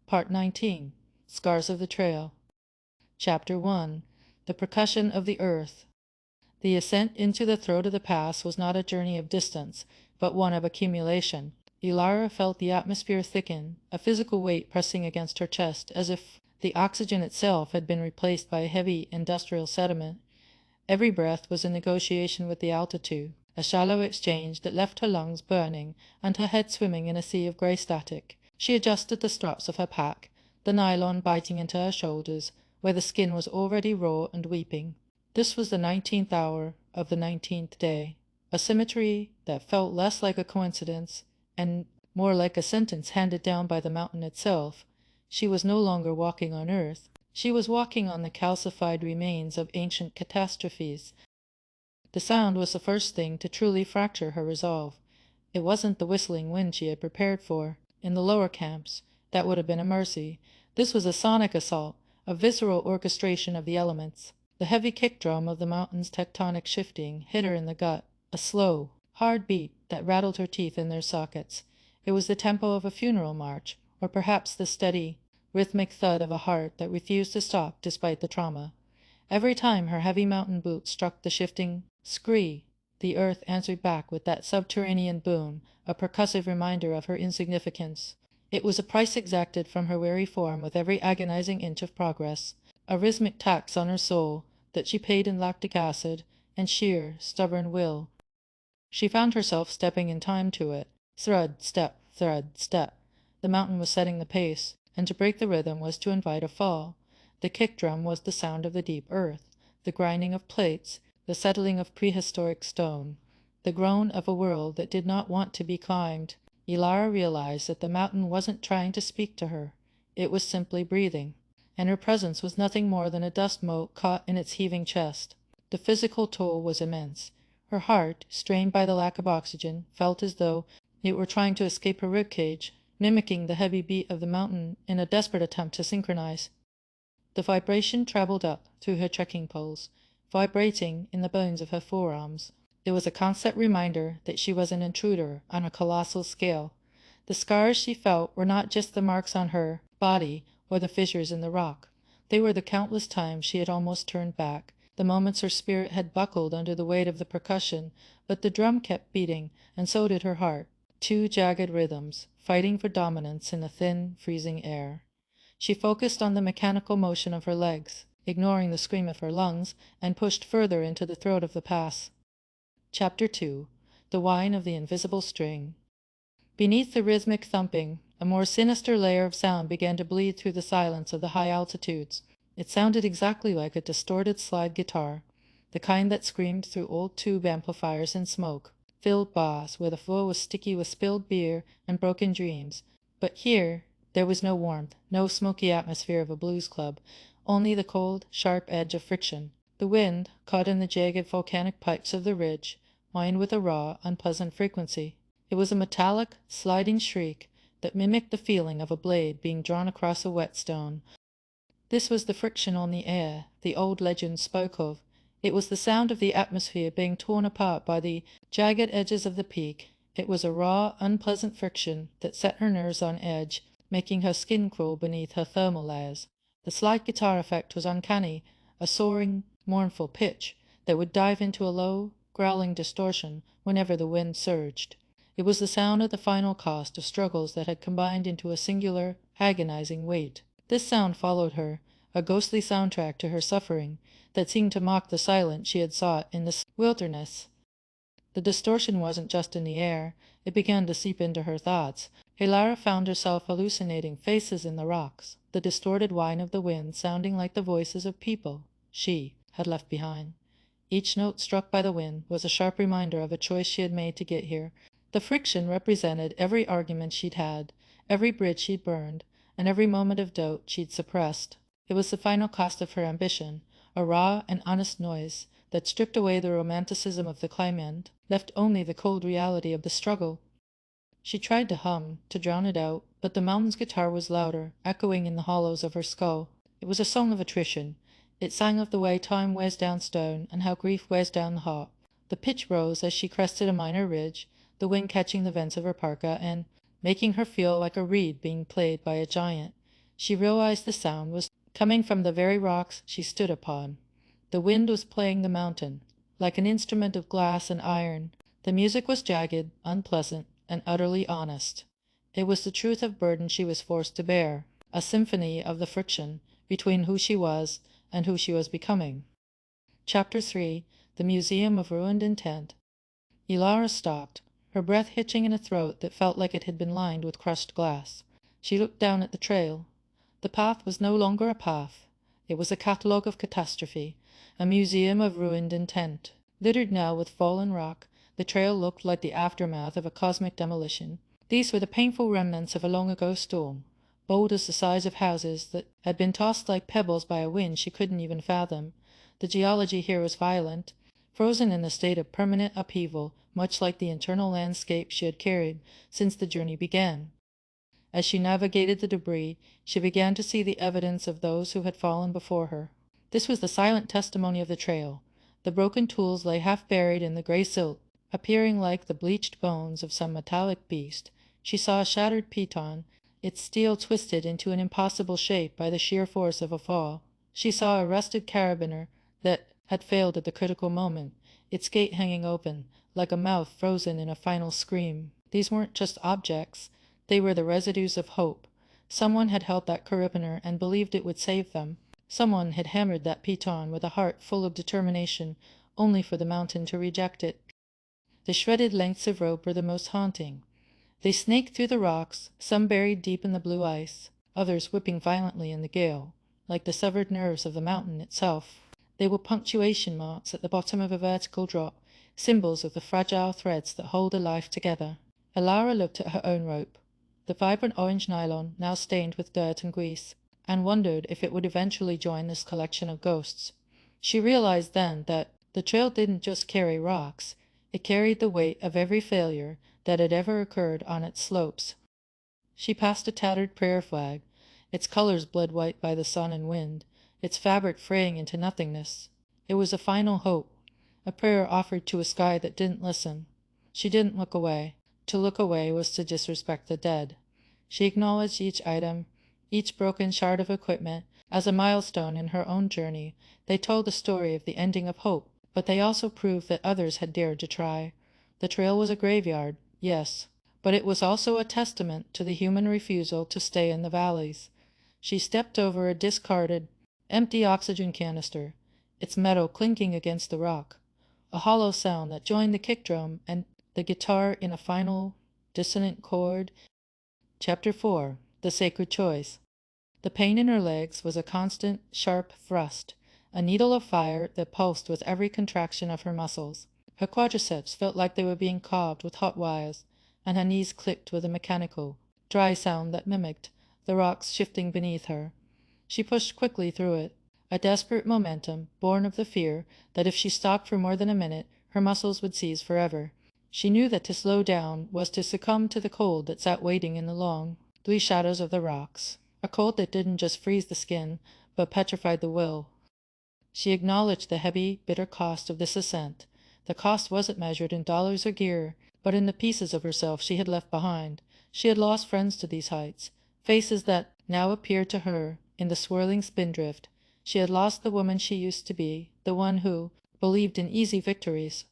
Part 19. Scars of the Trail. Chapter 1. The Percussion of the Earth. The ascent into the throat of the pass was not a journey of distance, but one of accumulation. Ilara felt the atmosphere thicken, a physical weight pressing against her chest, as if the oxygen itself had been replaced by a heavy industrial sediment. Every breath was a negotiation with the altitude, a shallow exchange that left her lungs burning and her head swimming in a sea of grey static. She adjusted the straps of her pack, the nylon biting into her shoulders, where the skin was already raw and weeping. This was the 19th hour of the 19th day, a symmetry that felt less like a coincidence and more like a sentence handed down by the mountain itself. She was no longer walking on earth. She was walking on the calcified remains of ancient catastrophes. The sound was the first thing to truly fracture her resolve. It wasn't the whistling wind she had prepared for. In the lower camps, that would have been a mercy. This was a sonic assault, a visceral orchestration of the elements. The heavy kick drum of the mountain's tectonic shifting hit her in the gut, a slow, hard beat that rattled her teeth in their sockets. It was the tempo of a funeral march, or perhaps the steady, rhythmic thud of a heart that refused to stop despite the trauma. Every time her heavy mountain boots struck the shifting scree, the earth answered back with that subterranean boom, a percussive reminder of her insignificance. It was a price exacted from her weary form with every agonizing inch of progress, a rhythmic tax on her soul that she paid in lactic acid and sheer, stubborn will. She found herself stepping in time to it, thread, step, thread, step. The mountain was setting the pace, and to break the rhythm was to invite a fall. The kick drum was the sound of the deep earth, the grinding of plates, the settling of prehistoric stone, the groan of a world that did not want to be climbed. Ilara realized that the mountain wasn't trying to speak to her. It was simply breathing, and her presence was nothing more than a dust mote caught in its heaving chest. The physical toll was immense. Her heart, strained by the lack of oxygen, felt as though it were trying to escape her ribcage, mimicking the heavy beat of the mountain in a desperate attempt to synchronize. The vibration traveled up through her trekking poles, vibrating in the bones of her forearms. It was a constant reminder that she was an intruder on a colossal scale. The scars she felt were not just the marks on her body or the fissures in the rock. They were the countless times she had almost turned back, the moments her spirit had buckled under the weight of the percussion, but the drum kept beating, and so did her heart. Two jagged rhythms, fighting for dominance in the thin, freezing air. She focused on the mechanical motion of her legs, ignoring the scream of her lungs, and pushed further into the throat of the pass. Chapter 2. The Whine of the Invisible String. Beneath the rhythmic thumping, a more sinister layer of sound began to bleed through the silence of the high altitudes. It sounded exactly like a distorted slide guitar, the kind that screamed through old tube amplifiers in smoke-filled bars where the floor was sticky with spilled beer and broken dreams. But here there was no warmth, no smoky atmosphere of a blues club, only the cold, sharp edge of friction. The wind, caught in the jagged volcanic pipes of the ridge, whined with a raw, unpleasant frequency. It was a metallic, sliding shriek that mimicked the feeling of a blade being drawn across a whetstone. This was the friction on the air the old legend spoke of. It was the sound of the atmosphere being torn apart by the jagged edges of the peak. It was a raw, unpleasant friction that set her nerves on edge, making her skin crawl beneath her thermal layers. The slide guitar effect was uncanny, a soaring, mournful pitch that would dive into a low, growling distortion whenever the wind surged. It was the sound of the final cost of struggles that had combined into a singular, agonizing weight. This sound followed her, a ghostly soundtrack to her suffering that seemed to mock the silence she had sought in this wilderness. The distortion wasn't just in the air, it began to seep into her thoughts. Ilara found herself hallucinating faces in the rocks, the distorted whine of the wind sounding like the voices of people she had left behind. Each note struck by the wind was a sharp reminder of a choice she had made to get here. The friction represented every argument she'd had, every bridge she'd burned, and every moment of doubt she'd suppressed. It was the final cost of her ambition, a raw and honest noise that stripped away the romanticism of the climb and left only the cold reality of the struggle. She tried to hum, to drown it out, but the mountain's guitar was louder, echoing in the hollows of her skull. It was a song of attrition. It sang of the way time wears down stone and how grief wears down the heart. The pitch rose as she crested a minor ridge, the wind catching the vents of her parka and making her feel like a reed being played by a giant. She realized the sound was coming from the very rocks she stood upon. The wind was playing the mountain, like an instrument of glass and iron. The music was jagged, unpleasant, and utterly honest. It was the truth of burden she was forced to bear, a symphony of the friction between who she was and who she was becoming. Chapter 3. The Museum of Ruined Intent. Elara stopped, her breath hitching in a throat that felt like it had been lined with crushed glass. She looked down at the trail. The path was no longer a path. It was a catalogue of catastrophe, a museum of ruined intent. Littered now with fallen rock, the trail looked like the aftermath of a cosmic demolition. These were the painful remnants of a long-ago storm, boulders the size of houses that had been tossed like pebbles by a wind she couldn't even fathom. The geology here was violent, frozen in a state of permanent upheaval, much like the internal landscape she had carried since the journey began. As she navigated the debris, she began to see the evidence of those who had fallen before her. This was the silent testimony of the trail. The broken tools lay half buried in the gray silt, appearing like the bleached bones of some metallic beast. She saw a shattered piton, its steel twisted into an impossible shape by the sheer force of a fall. She saw a rusted carabiner that had failed at the critical moment, its gate hanging open, like a mouth frozen in a final scream. These weren't just objects. They were the residues of hope. Someone had held that carabiner and believed it would save them. Someone had hammered that piton with a heart full of determination, only for the mountain to reject it. The shredded lengths of rope were the most haunting. They snaked through the rocks, some buried deep in the blue ice, others whipping violently in the gale, like the severed nerves of the mountain itself. They were punctuation marks at the bottom of a vertical drop, symbols of the fragile threads that hold a life together. Elara looked at her own rope, the vibrant orange nylon now stained with dirt and grease, and wondered if it would eventually join this collection of ghosts. She realized then that the trail didn't just carry rocks, it carried the weight of every failure that had ever occurred on its slopes. She passed a tattered prayer flag, its colors bled white by the sun and wind, its fabric fraying into nothingness. It was a final hope, a prayer offered to a sky that didn't listen. She didn't look away. To look away was to disrespect the dead. She acknowledged each item, each broken shard of equipment, as a milestone in her own journey. They told the story of the ending of hope, but they also proved that others had dared to try. The trail was a graveyard, yes, but it was also a testament to the human refusal to stay in the valleys. She stepped over a discarded, empty oxygen canister, its metal clinking against the rock, a hollow sound that joined the kick drum and the guitar in a final, dissonant chord. Chapter 4. The Sacred Choice. The pain in her legs was a constant, sharp thrust, a needle of fire that pulsed with every contraction of her muscles. Her quadriceps felt like they were being carved with hot wires, and her knees clicked with a mechanical, dry sound that mimicked the rocks shifting beneath her. She pushed quickly through it, a desperate momentum, born of the fear that if she stopped for more than a minute, her muscles would seize forever. She knew that to slow down was to succumb to the cold that sat waiting in the long, blue shadows of the rocks, a cold that didn't just freeze the skin, but petrified the will. She acknowledged the heavy, bitter cost of this ascent. The cost wasn't measured in dollars or gear, but in the pieces of herself she had left behind. She had lost friends to these heights, faces that now appeared to her in the swirling spindrift. She had lost the woman she used to be, the one who believed in easy victories.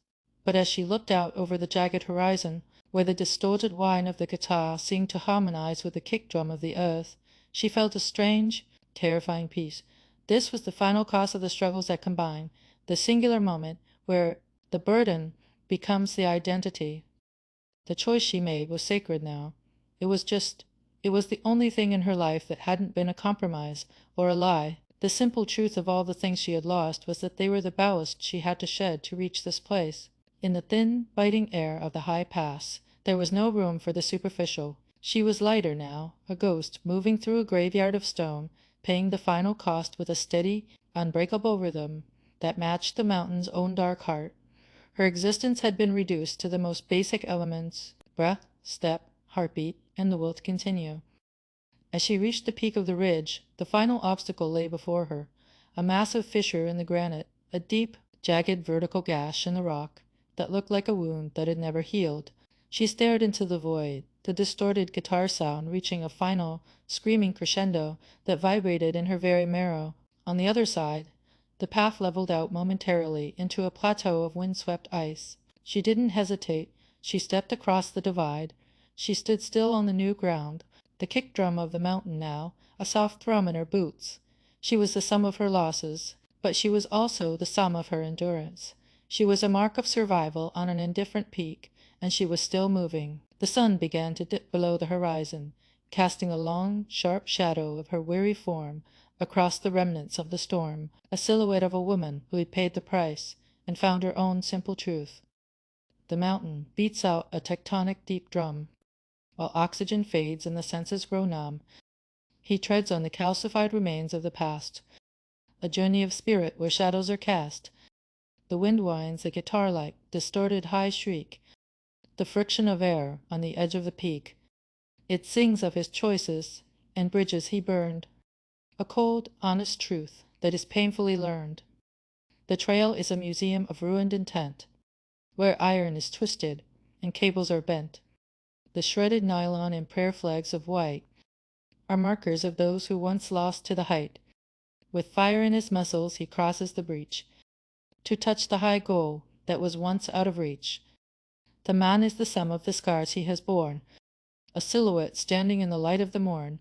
But as she looked out over the jagged horizon, where the distorted whine of the guitar seemed to harmonize with the kick drum of the earth, she felt a strange, terrifying peace. This was the final cost of the struggles that combine, the singular moment where the burden becomes the identity. The choice she made was sacred now. It was the only thing in her life that hadn't been a compromise or a lie. The simple truth of all the things she had lost was that they were the ballast she had to shed to reach this place. In the thin, biting air of the high pass, there was no room for the superficial. She was lighter now, a ghost moving through a graveyard of stone, paying the final cost with a steady, unbreakable rhythm that matched the mountain's own dark heart. Her existence had been reduced to the most basic elements: breath, step, heartbeat, and the will to continue. As she reached the peak of the ridge, the final obstacle lay before her, a massive fissure in the granite, a deep, jagged vertical gash in the rock that looked like a wound that had never healed. She stared into the void, the distorted guitar sound reaching a final, screaming crescendo that vibrated in her very marrow. On the other side, the path leveled out momentarily into a plateau of wind-swept ice. She didn't hesitate. She stepped across the divide. She stood still on the new ground, the kick drum of the mountain now, a soft thrum in her boots. She was the sum of her losses, but she was also the sum of her endurance. She was a mark of survival on an indifferent peak, and she was still moving. The sun began to dip below the horizon, casting a long, sharp shadow of her weary form across the remnants of the storm, a silhouette of a woman who had paid the price and found her own simple truth. The mountain beats out a tectonic deep drum. While oxygen fades and the senses grow numb, he treads on the calcified remains of the past, a journey of spirit where shadows are cast. The wind whines a guitar-like, distorted high shriek, the friction of air on the edge of the peak. It sings of his choices and bridges he burned, a cold, honest truth that is painfully learned. The trail is a museum of ruined intent, where iron is twisted and cables are bent. The shredded nylon and prayer flags of white are markers of those who once lost to the height. With fire in his muscles he crosses the breach, to touch the high goal that was once out of reach. The man is the sum of the scars he has borne, a silhouette standing in the light of the morn,